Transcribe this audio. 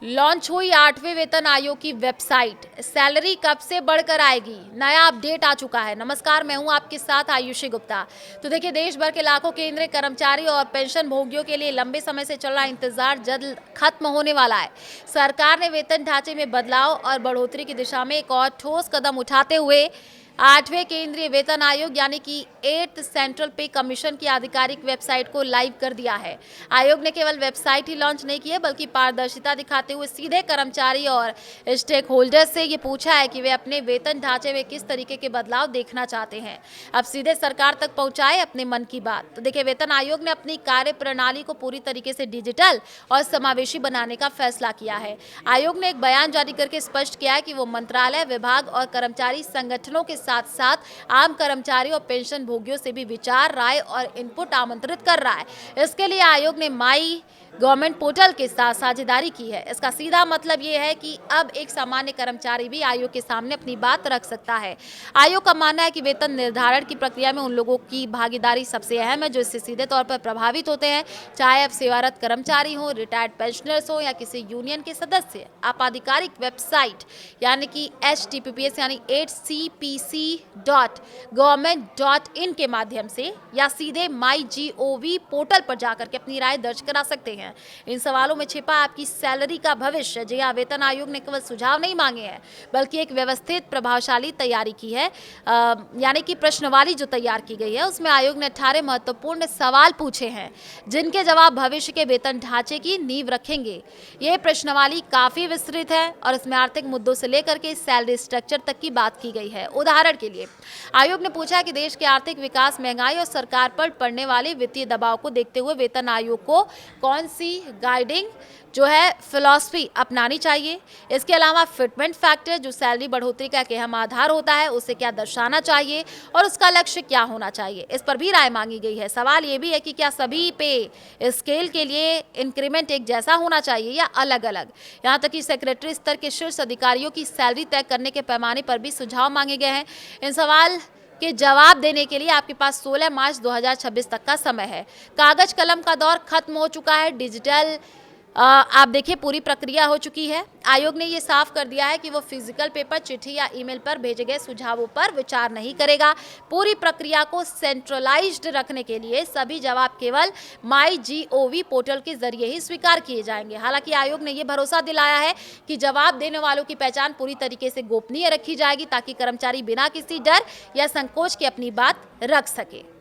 Launch हुई 8वें वेतन आयोग की वेबसाइट। सैलरी कब से बढ़कर आएगी, नया अपडेट आ चुका है। नमस्कार, मैं हूं आपके साथ आयुषी गुप्ता। तो देखिए, देश भर के लाखों केंद्रीय कर्मचारी और पेंशन भोगियों के लिए लंबे समय से चल रहा इंतजार जल्द खत्म होने वाला है। सरकार ने वेतन ढांचे में बदलाव और बढ़ोतरी की दिशा में एक और ठोस कदम उठाते हुए 8वें केंद्रीय वेतन आयोग यानी कि 8th सेंट्रल पे कमीशन की आधिकारिक वेबसाइट को लाइव कर दिया है। आयोग ने केवल वेबसाइट ही लॉन्च नहीं की है, बल्कि पारदर्शिता दिखाते हुए सीधे कर्मचारी और स्टेक होल्डर्स से ये पूछा है कि वे अपने वेतन ढांचे में किस तरीके के बदलाव देखना चाहते हैं। अब सीधे सरकार तक पहुंचाए अपने मन की बात। तो देखिए, वेतन आयोग ने अपनी कार्य प्रणाली को पूरी तरीके से डिजिटल और समावेशी बनाने का फैसला किया है। आयोग ने एक बयान जारी करके स्पष्ट किया है कि वो मंत्रालय, विभाग और कर्मचारी संगठनों के साथ साथ आम कर्मचारी और पेंशन भोगियों से भी विचार, राय और इनपुट आमंत्रित कर रहा है। इसके लिए आयोग ने माई गवर्नमेंट पोर्टल के साथ साझेदारी की है। इसका सीधा मतलब ये है कि अब एक सामान्य कर्मचारी भी आयोग के सामने अपनी बात रख सकता है। आयोग का मानना है कि वेतन निर्धारण की प्रक्रिया में उन लोगों की भागीदारी सबसे अहम है जो इससे सीधे तौर पर प्रभावित होते हैं, चाहे अब सेवारत कर्मचारी हो, रिटायर्ड पेंशनर्स हो या किसी यूनियन के सदस्य। आप आधिकारिक वेबसाइट यानी कि https यानी 8cpc.government.in के माध्यम से या सीधे MyGov पोर्टल पर जाकर के अपनी राय दर्ज करा सकते हैं। इन सवालों में छिपा आपकी सैलरी का भविष्य। जी हाँ, वेतन आयोग ने केवल सुझाव नहीं मांगे हैं, बल्कि एक व्यवस्थित प्रभावशाली तैयारी की है। यानी कि प्रश्नवाली जो तैयार की गई है, उसमें आयोग ने 18 महत्वपूर्ण सवाल पूछे हैं, जिनके जवाब भविष्य के वेतन ढांचे की नींव रखेंगे। ये प्रश्नवाली काफी विस्तृत है और इसमें आर्थिक मुद्दों से लेकर के सैलरी स्ट्रक्चर तक की बात की गई है। उदाहरण के लिए आयोग ने पूछा कि देश के आर्थिक विकास, महंगाई और सरकार पर पड़ने वाले वित्तीय दबाव को देखते हुए वेतन आयोग को कौन सी गाइडिंग जो है फिलॉसफी अपनानी चाहिए। इसके अलावा फिटमेंट फैक्टर जो सैलरी बढ़ोतरी का एक अहम आधार होता है, उसे क्या दर्शाना चाहिए और उसका लक्ष्य क्या होना चाहिए, इस पर भी राय मांगी गई है। सवाल ये भी है कि क्या सभी पे स्केल के लिए इंक्रीमेंट एक जैसा होना चाहिए या अलग अलग। यहाँ तक कि सेक्रेटरी स्तर के शीर्ष अधिकारियों की सैलरी तय करने के पैमाने पर भी सुझाव मांगे गए हैं। इन सवाल के जवाब देने के लिए आपके पास 16 मार्च 2026 तक का समय है। कागज कलम का दौर खत्म हो चुका है, डिजिटल आप देखिए पूरी प्रक्रिया हो चुकी है। आयोग ने ये साफ कर दिया है कि वो फिजिकल पेपर, चिट्ठी या ईमेल पर भेजे गए सुझावों पर विचार नहीं करेगा। पूरी प्रक्रिया को सेंट्रलाइज्ड रखने के लिए सभी जवाब केवल MyGov पोर्टल के जरिए ही स्वीकार किए जाएंगे। हालांकि आयोग ने ये भरोसा दिलाया है कि जवाब देने वालों की पहचान पूरी तरीके से गोपनीय रखी जाएगी, ताकि कर्मचारी बिना किसी डर या संकोच के अपनी बात रख सके।